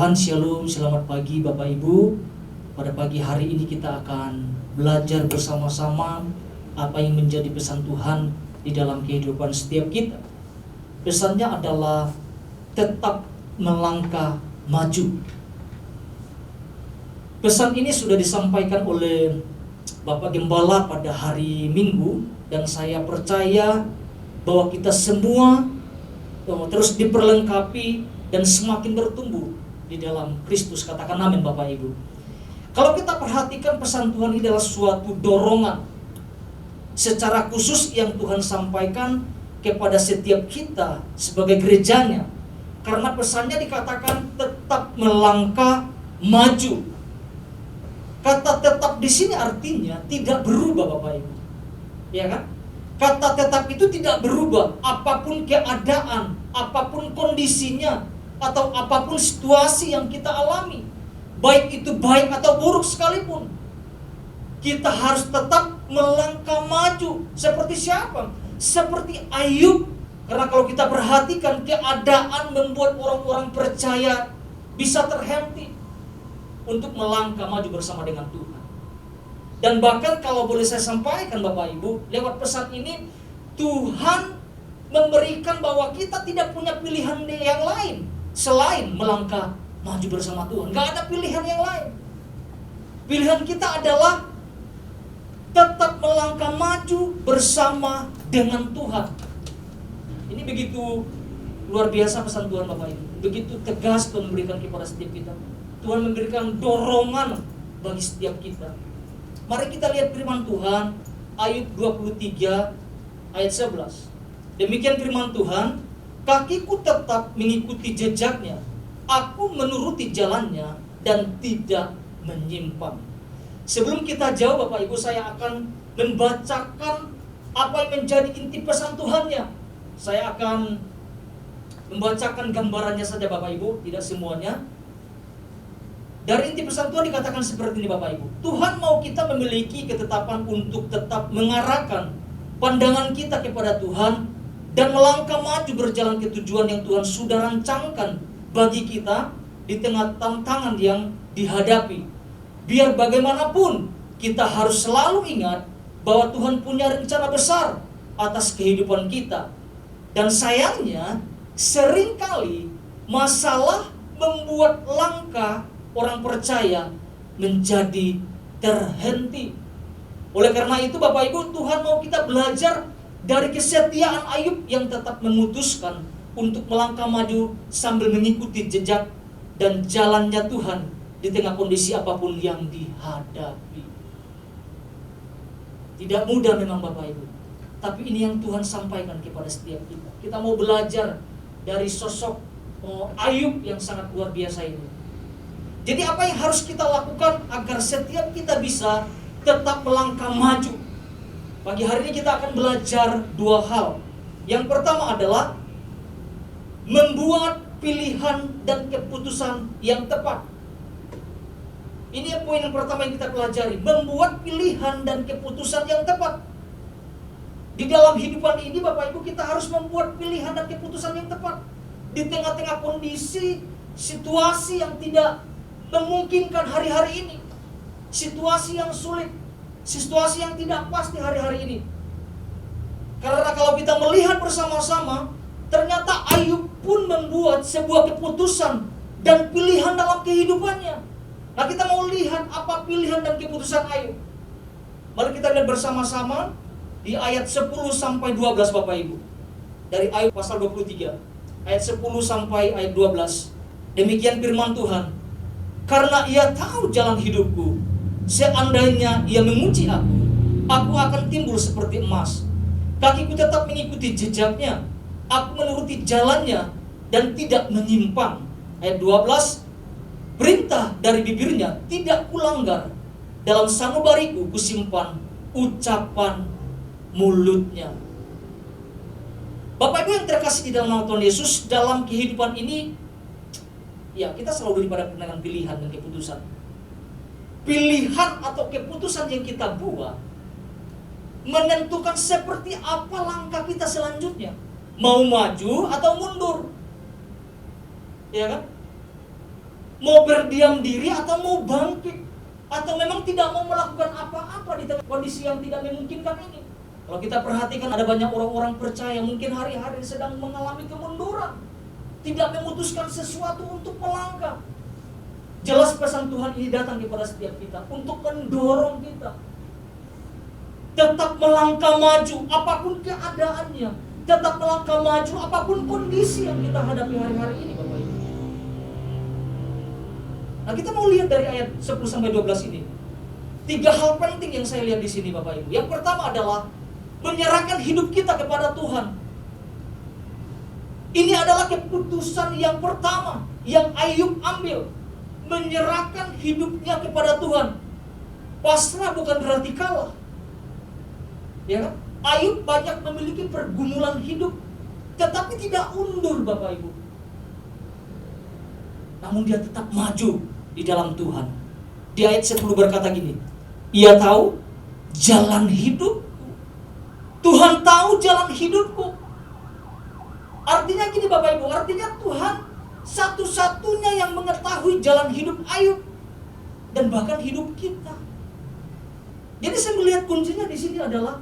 Tuhan, Shalom, selamat pagi Bapak Ibu. Pada pagi hari ini kita akan belajar bersama-sama apa yang menjadi pesan Tuhan di dalam kehidupan setiap kita. Pesannya adalah tetap melangkah maju. Pesan ini sudah disampaikan oleh Bapak Gembala pada hari Minggu, dan saya percaya bahwa kita semua terus diperlengkapi dan semakin bertumbuh di dalam Kristus. Katakan amin Bapak Ibu. Kalau kita perhatikan, pesan Tuhan ini adalah suatu dorongan secara khusus yang Tuhan sampaikan kepada setiap kita sebagai gerejanya. Karena pesannya dikatakan tetap melangkah maju. Kata tetap di sini artinya tidak berubah Bapak Ibu. Ya kan? Kata tetap itu tidak berubah apapun keadaan, apapun kondisinya, atau apapun situasi yang kita alami, baik itu baik atau buruk sekalipun, kita harus tetap melangkah maju. Seperti siapa? Seperti Ayub. Karena kalau kita perhatikan, keadaan membuat orang-orang percaya bisa terhenti untuk melangkah maju bersama dengan Tuhan. Dan bahkan kalau boleh saya sampaikan Bapak Ibu, lewat pesan ini Tuhan memberikan bahwa kita tidak punya pilihan yang lain selain melangkah maju bersama Tuhan. Gak ada pilihan yang lain. Pilihan kita adalah tetap melangkah maju bersama dengan Tuhan. Ini begitu luar biasa pesan Tuhan Bapak Ibu. Begitu tegas Tuhan memberikan kepada setiap kita. Tuhan memberikan dorongan bagi setiap kita. Mari kita lihat firman Tuhan, Ayub 23 ayat 11. Demikian firman Tuhan, kakiku tetap mengikuti jejaknya, aku menuruti jalannya dan tidak menyimpang. Sebelum kita jauh Bapak Ibu, saya akan membacakan apa yang menjadi inti pesan Tuhannya. Saya akan membacakan gambarannya saja Bapak Ibu, tidak semuanya. Dari inti pesan Tuhan dikatakan seperti ini Bapak Ibu. Tuhan mau kita memiliki ketetapan untuk tetap mengarahkan pandangan kita kepada Tuhan dan melangkah maju berjalan ke tujuan yang Tuhan sudah rancangkan bagi kita di tengah tantangan yang dihadapi. Biar bagaimanapun, kita harus selalu ingat bahwa Tuhan punya rencana besar atas kehidupan kita. Dan sayangnya, seringkali masalah membuat langkah orang percaya menjadi terhenti. Oleh karena itu Bapak Ibu, Tuhan mau kita belajar dari kesetiaan Ayub yang tetap memutuskan untuk melangkah maju sambil mengikuti jejak dan jalannya Tuhan di tengah kondisi apapun yang dihadapi. Tidak mudah memang Bapak Ibu, tapi ini yang Tuhan sampaikan kepada setiap kita. Kita mau belajar dari sosok Ayub yang sangat luar biasa ini. Jadi apa yang harus kita lakukan agar setiap kita bisa tetap melangkah maju? Pagi hari ini kita akan belajar dua hal. Yang pertama adalah membuat pilihan dan keputusan yang tepat. Ini poin yang pertama yang kita pelajari, membuat pilihan dan keputusan yang tepat. Di dalam kehidupan ini Bapak Ibu, kita harus membuat pilihan dan keputusan yang tepat. Di tengah-tengah kondisi, situasi yang tidak memungkinkan hari-hari ini, situasi yang sulit, situasi yang tidak pas di hari-hari ini. Karena kalau kita melihat bersama-sama, ternyata Ayub pun membuat sebuah keputusan dan pilihan dalam kehidupannya. Nah, kita mau lihat apa pilihan dan keputusan Ayub. Mari kita lihat bersama-sama di ayat 10 sampai 12 Bapak Ibu. Dari Ayub pasal 23, ayat 10 sampai ayat 12. Demikian firman Tuhan. Karena ia tahu jalan hidupku, seandainya ia menguji aku akan timbul seperti emas. Kakiku tetap mengikuti jejaknya, aku menuruti jalannya dan tidak menyimpang. Ayat 12, perintah dari bibirnya tidak kulanggar, dalam sanubariku kusimpan ucapan mulutnya. Bapak Ibu yang terkasih di dalam nama Tuhan Yesus, dalam kehidupan ini, ya kita selalu daripada dengan pilihan dan keputusan. Pilihan atau keputusan yang kita buat menentukan seperti apa langkah kita selanjutnya. Mau maju atau mundur. Ya kan? Mau berdiam diri atau mau bangkit? Atau memang tidak mau melakukan apa-apa di tengah kondisi yang tidak memungkinkan ini? Kalau kita perhatikan ada banyak orang-orang percaya mungkin hari-hari sedang mengalami kemunduran, tidak memutuskan sesuatu untuk melangkah. Jelas pesan Tuhan ini datang kepada setiap kita untuk mendorong kita tetap melangkah maju apapun keadaannya, tetap melangkah maju apapun kondisi yang kita hadapi hari-hari ini, Bapak Ibu. Nah, kita mau lihat dari ayat 10 sampai 12 ini. 3 hal penting yang saya lihat di sini, Bapak Ibu. Yang pertama adalah menyerahkan hidup kita kepada Tuhan. Ini adalah keputusan yang pertama yang Ayub ambil, menyerahkan hidupnya kepada Tuhan. Pasrah bukan berarti kalah. Ya kan? Ayub banyak memiliki pergumulan hidup, tetapi tidak undur, Bapak Ibu. Namun dia tetap maju di dalam Tuhan. Di ayat 10 berkata gini, ia tahu jalan hidupku. Tuhan tahu jalan hidupku. Artinya gini, Bapak Ibu, artinya Tuhan satu-satunya yang mengetahui jalan hidup Ayub dan bahkan hidup kita. Jadi saya melihat kuncinya di sini adalah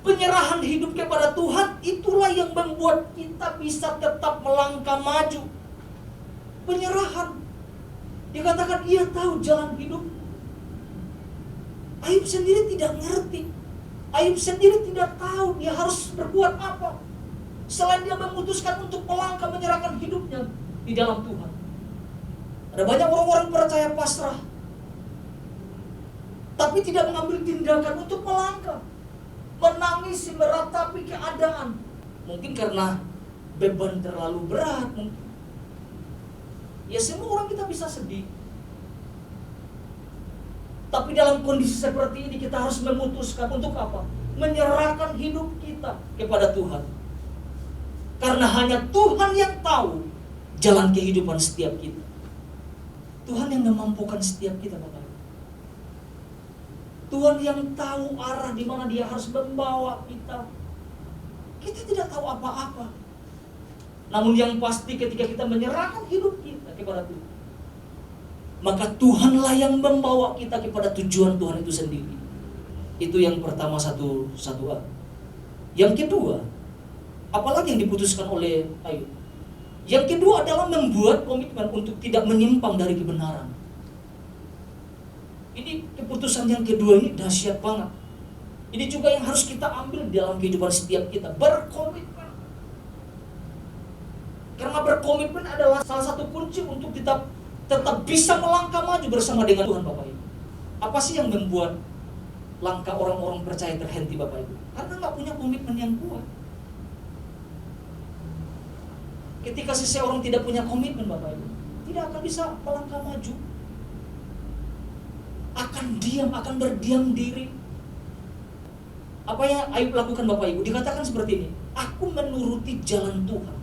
penyerahan hidup kepada Tuhan. Itulah yang membuat kita bisa tetap melangkah maju. Penyerahan. Dikatakan ia tahu jalan hidup. Ayub sendiri tidak ngerti. Ayub sendiri tidak tahu dia harus berbuat apa, selain dia memutuskan untuk melangkah menyerahkan hidupnya di dalam Tuhan. Ada banyak orang-orang percaya pasrah, tapi tidak mengambil tindakan untuk melangkah, menangisi, meratapi keadaan. Mungkin karena beban terlalu berat. Ya, semua orang kita bisa sedih. Tapi dalam kondisi seperti ini kita harus memutuskan untuk apa? Menyerahkan hidup kita kepada Tuhan. Karena hanya Tuhan yang tahu jalan kehidupan setiap kita. Tuhan yang memampukan setiap kita, Bapak. Tuhan yang tahu arah di mana Dia harus membawa kita. Kita tidak tahu apa-apa. Namun yang pasti ketika kita menyerahkan hidup kita kepada Tuhan, maka Tuhanlah yang membawa kita kepada tujuan Tuhan itu sendiri. Itu yang pertama, satu A. Yang kedua, apalagi yang diputuskan oleh Ayub? Yang kedua adalah membuat komitmen untuk tidak menyimpang dari kebenaran. Ini keputusan yang kedua ini dahsyat banget. Ini juga yang harus kita ambil dalam kehidupan setiap kita. Berkomitmen. Karena berkomitmen adalah salah satu kunci untuk tetap bisa melangkah maju bersama dengan Tuhan, Bapak Ibu. Apa sih yang membuat langkah orang-orang percaya terhenti, Bapak Ibu? Karena nggak punya komitmen yang kuat. Ketika seseorang tidak punya komitmen, Bapak Ibu, tidak akan bisa melangkah maju. Akan diam, akan berdiam diri. Apa yang Ayub lakukan, Bapak Ibu? Dikatakan seperti ini, aku menuruti jalan Tuhan.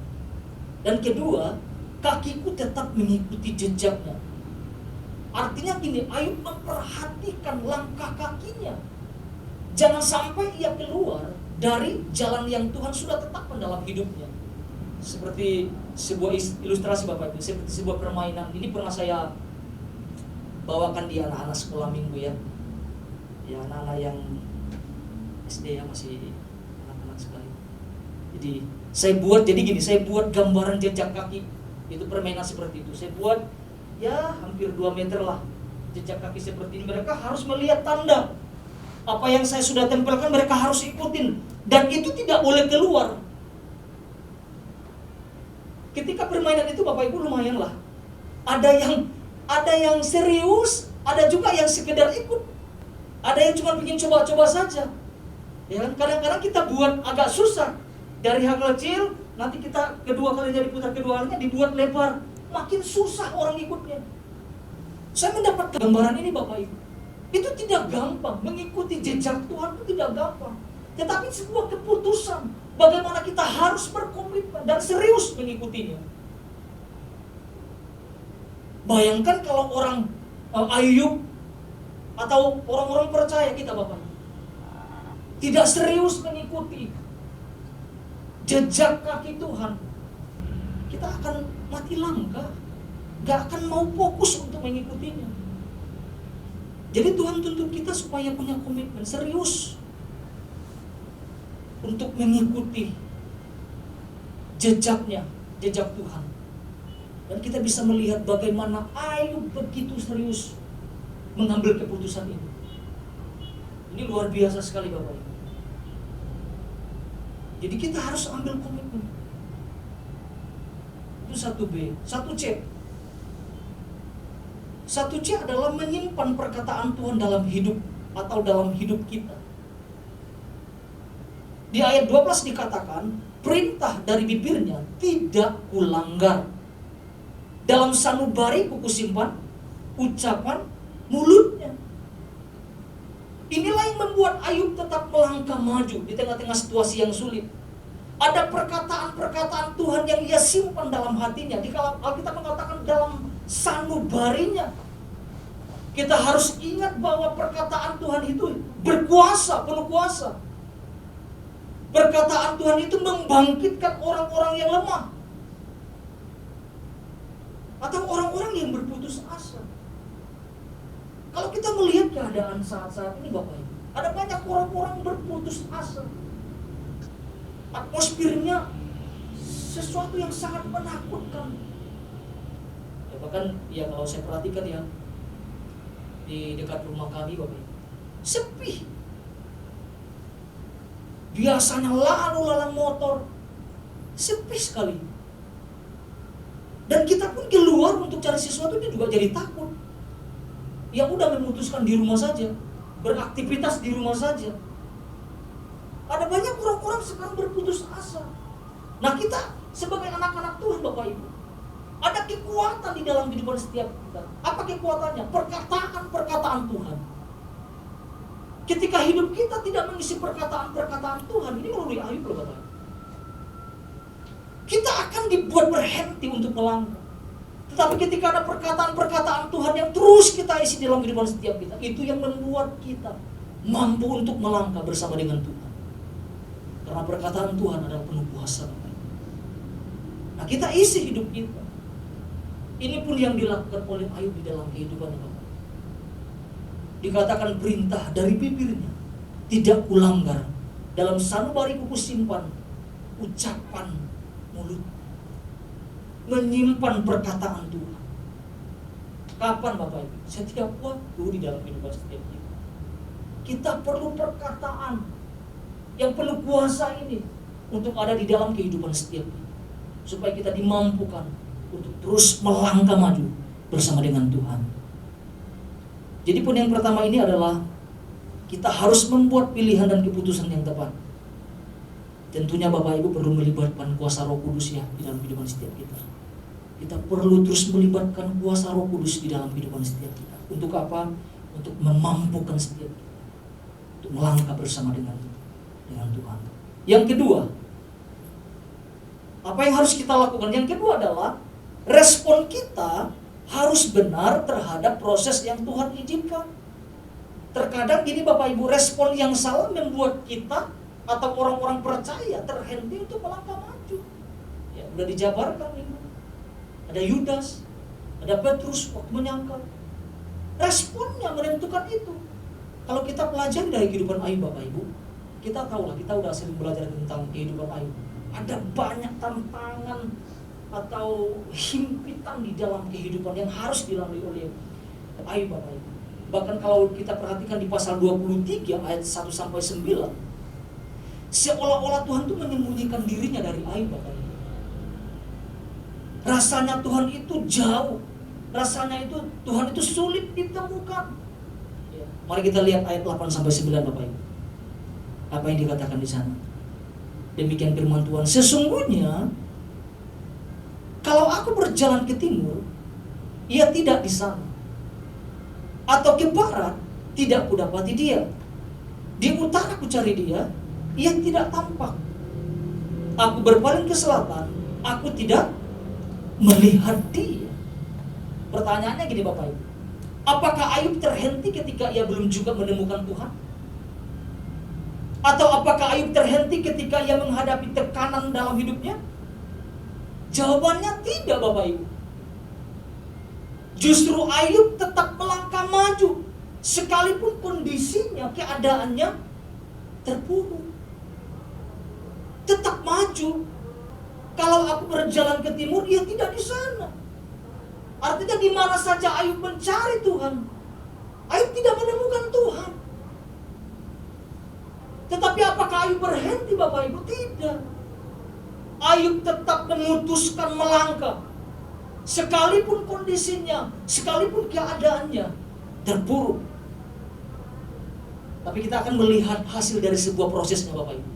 Dan kedua, kakiku tetap mengikuti jejaknya. Artinya gini, Ayub memperhatikan langkah kakinya. Jangan sampai ia keluar dari jalan yang Tuhan sudah tetapkan dalam hidupnya. Seperti sebuah ilustrasi, Bapak Ibu, seperti sebuah permainan. Ini pernah saya bawakan di anak-anak sekolah minggu ya. Ya, anak-anak yang SD ya, masih anak-anak sekali. Jadi saya buat gambaran jejak kaki. Itu permainan seperti itu. Saya buat ya hampir 2 meter lah jejak kaki seperti ini. Mereka harus melihat tanda. Apa yang saya sudah tempelkan mereka harus ikutin. Dan itu tidak boleh keluar. Ketika permainan itu, Bapak Ibu, lumayan lah. Ada yang serius, ada juga yang sekedar ikut. Ada yang cuma bikin coba-coba saja. Ya kan? Kadang-kadang kita buat agak susah. Dari hal kecil, nanti kita kedua kalinya diputar, kedua kalinya dibuat lebar. Makin susah orang ikutnya. Saya mendapat gambaran ini, Bapak Ibu. Itu tidak gampang. Mengikuti jejak Tuhan itu tidak gampang. Tetapi sebuah keputusan. Bagaimana kita harus berkomitmen dan serius mengikutinya. Bayangkan kalau orang Ayub atau orang-orang percaya kita, Bapak, tidak serius mengikuti jejak kaki Tuhan, kita akan mati langkah. Gak akan mau fokus untuk mengikutinya. Jadi Tuhan tuntut kita supaya punya komitmen serius untuk mengikuti jejaknya, jejak Tuhan. Dan kita bisa melihat bagaimana Ayub begitu serius mengambil keputusan ini. Ini luar biasa sekali Bapak Ibu. Jadi kita harus ambil komitmen. Itu 1B. 1C. 1C adalah menyimpan perkataan Tuhan dalam hidup atau dalam hidup kita. Di ayat 12 dikatakan, perintah dari bibirnya tidak kulanggar. Dalam sanubari kusimpan ucapan mulutnya. Inilah yang membuat Ayub tetap melangkah maju di tengah-tengah situasi yang sulit. Ada perkataan-perkataan Tuhan yang ia simpan dalam hatinya. Di Alkitab mengatakan dalam sanubarinya. Kita harus ingat bahwa perkataan Tuhan itu berkuasa, penuh kuasa. Perkataan Tuhan itu membangkitkan orang-orang yang lemah. Atau orang-orang yang berputus asa. Kalau kita melihat keadaan saat-saat ini Bapak Ibu, ada banyak orang-orang berputus asa. Atmosfernya sesuatu yang sangat menakutkan. Ya, bahkan ya kalau saya perhatikan ya, di dekat rumah kami Bapak Ibu, sepi. Biasanya lalu lalang motor, sepi sekali. Dan kita pun keluar untuk cari sesuatu dia juga jadi takut. Yang udah memutuskan di rumah saja, beraktivitas di rumah saja. Ada banyak orang-orang sekarang berputus asa. Nah kita sebagai anak-anak Tuhan Bapak Ibu, ada kekuatan di dalam kehidupan setiap kita. Apa kekuatannya? Perkataan-perkataan Tuhan. Ketika hidup kita tidak mengisi perkataan-perkataan Tuhan, ini melalui Ayub loh Bapak Ibu, kita akan dibuat berhenti untuk melangkah. Tetapi ketika ada perkataan-perkataan Tuhan yang terus kita isi dalam kehidupan setiap kita, itu yang membuat kita mampu untuk melangkah bersama dengan Tuhan. Karena perkataan Tuhan adalah penuh kuasa. Nah kita isi hidup kita. Ini pun yang dilakukan oleh Ayub di dalam kehidupannya. Dikatakan perintah dari bibirnya tidak kulanggar. Dalam sanubari kusimpan ucapan mulut. Menyimpan perkataan Tuhan. Kapan Bapak Ibu? Setiap waktu di dalam kehidupan setiap kita. Kita perlu perkataan yang penuh kuasa ini untuk ada di dalam kehidupan setiap kita, supaya kita dimampukan untuk terus melangkah maju bersama dengan Tuhan. Jadi pun yang pertama ini adalah kita harus membuat pilihan dan keputusan yang tepat. Tentunya Bapak Ibu perlu melibatkan kuasa Roh Kudus ya di dalam kehidupan setiap kita. Kita perlu terus melibatkan kuasa Roh Kudus di dalam kehidupan setiap kita. Untuk apa? Untuk memampukan setiap kita untuk melangkah bersama dengan Tuhan. Yang kedua, apa yang harus kita lakukan? Yang kedua adalah respon kita harus benar terhadap proses yang Tuhan izinkan. Terkadang gini Bapak Ibu, respon yang salah membuat kita atau orang-orang percaya terhenti untuk melangkah maju. Ya, udah dijabarkan ini. Ada Yudas, ada Petrus waktu menyangkal. Responnya menentukan itu. Kalau kita pelajari dari kehidupan Ayub Bapak Ibu, kita tahu lah, kita udah sering belajar tentang kehidupan Ayub. Ada banyak tantangan atau himpitan di dalam kehidupan yang harus dilalui oleh Ayub Bapak Ibu. Bahkan kalau kita perhatikan di pasal 23 ayat 1 sampai 9, seolah-olah Tuhan itu menyembunyikan dirinya dari Ayub Bapak Ibu. Rasanya Tuhan itu jauh. Rasanya itu Tuhan itu sulit ditemukan. Ya. Mari kita lihat ayat 8 sampai 9 Bapak Ibu. Apa yang dikatakan di sana? Demikian firman Tuhan, sesungguhnya kalau aku berjalan ke timur, ia tidak di sana. Atau ke barat, tidak kudapati dia. Di utara ku cari dia, ia tidak tampak. Aku berpaling ke selatan, aku tidak melihat dia. Pertanyaannya gini Bapak Ibu, apakah Ayub terhenti ketika ia belum juga menemukan Tuhan? Atau apakah Ayub terhenti ketika ia menghadapi tekanan dalam hidupnya? Jawabannya tidak Bapak Ibu. Justru Ayub tetap melangkah maju, sekalipun kondisinya, keadaannya terpuruk. Tetap maju. Kalau aku berjalan ke timur, dia tidak di sana. Artinya di mana saja Ayub mencari Tuhan, Ayub tidak menemukan Tuhan. Tetapi apakah Ayub berhenti, Bapak Ibu? Tidak. Ayub tetap memutuskan melangkah. Sekalipun kondisinya, sekalipun keadaannya terpuruk. Tapi kita akan melihat hasil dari sebuah prosesnya, Bapak Ibu.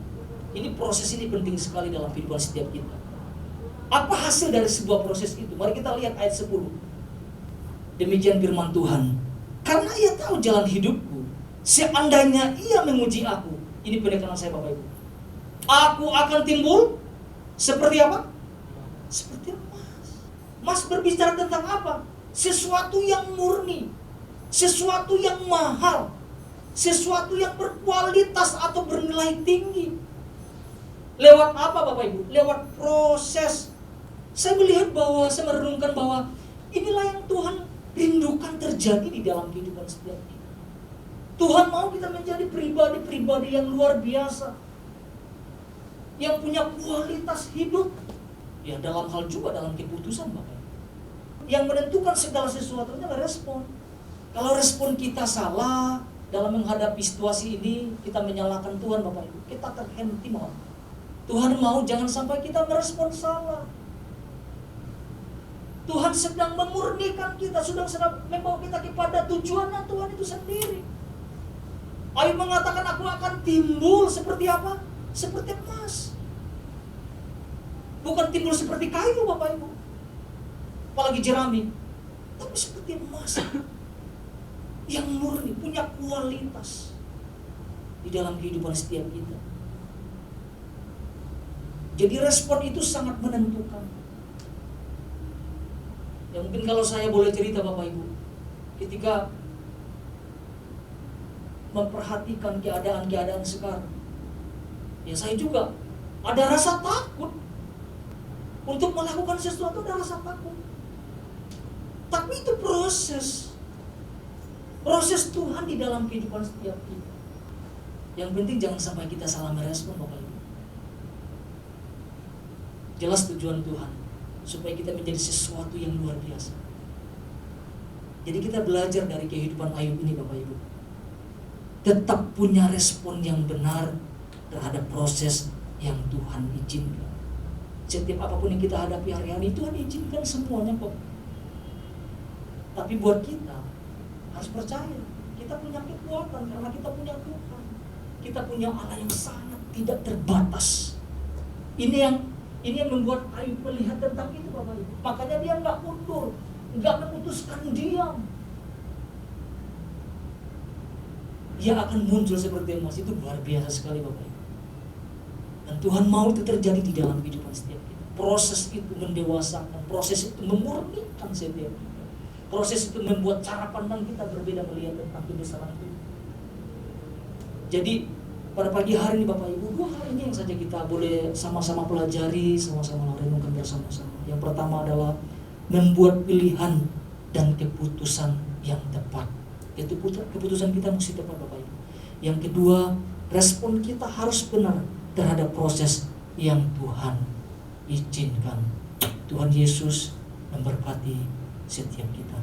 Ini proses ini penting sekali dalam kehidupan setiap kita. Apa hasil dari sebuah proses itu? Mari kita lihat ayat 10. Demikian firman Tuhan. Karena ia tahu jalan hidupku, seandainya ia memuji aku. Ini penekanan saya, Bapak Ibu. Aku akan timbul seperti apa? Seperti emas. Emas berbicara tentang apa? Sesuatu yang murni, sesuatu yang mahal, sesuatu yang berkualitas atau bernilai tinggi. Lewat apa, Bapak Ibu? Lewat proses. Saya melihat bahwa, saya merenungkan bahwa inilah yang Tuhan rindukan terjadi di dalam kehidupan setiap kita. Tuhan mau kita menjadi pribadi-pribadi yang luar biasa, yang punya kualitas hidup, ya dalam hal juga dalam keputusan, Bapak. Yang menentukan segala sesuatunya adalah respon. Kalau respon kita salah dalam menghadapi situasi ini, kita menyalahkan Tuhan, Bapak Ibu, kita terhenti mau. Tuhan mau jangan sampai kita merespon salah. Tuhan sedang memurnikan kita, sedang membawa kita kepada tujuannya Tuhan itu sendiri. Ayub mengatakan, aku akan timbul seperti apa? Seperti emas. Bukan timbul seperti kayu, Bapak Ibu, apalagi jerami, tapi seperti emas yang murni, punya kualitas di dalam kehidupan setiap kita. Jadi respon itu sangat menentukan. Ya mungkin kalau saya boleh cerita, Bapak Ibu, ketika memperhatikan keadaan-keadaan sekarang, ya saya juga ada rasa takut untuk melakukan sesuatu, ada rasa takut. Tapi itu proses Tuhan di dalam kehidupan setiap kita. Yang penting jangan sampai kita salah merespon, Bapak Ibu. Jelas tujuan Tuhan supaya kita menjadi sesuatu yang luar biasa. Jadi kita belajar dari kehidupan Ayub ini, Bapak Ibu, tetap punya respon yang benar terhadap proses yang Tuhan izinkan. Setiap apapun yang kita hadapi hari-hari, Tuhan izinkan semuanya kok. Tapi buat kita harus percaya, kita punya kekuatan karena kita punya Tuhan. Kita punya Allah yang sangat tidak terbatas. Ini yang membuat Ayub melihat tentang itu, Bapak Ibu. Makanya dia nggak mundur, nggak memutuskan diam. Dia akan muncul seperti emas. Itu luar biasa sekali, Bapak Ibu. Dan Tuhan mau itu terjadi di dalam kehidupan setiap kita. Proses itu mendewasakan, proses itu memurnikan setiap kita. Proses itu membuat cara pandang kita berbeda melihat tentang kebesaran Tuhan. Jadi pada pagi hari ini, Bapak Ibu, 2 hal ini yang saja kita boleh sama-sama pelajari, sama-sama renungkan bersama-sama. Yang pertama adalah membuat pilihan dan keputusan yang tepat. Itu keputusan kita mesti tepat, Bapak Ibu. Yang kedua, respon kita harus benar terhadap proses yang Tuhan izinkan. Tuhan Yesus memberkati setiap kita.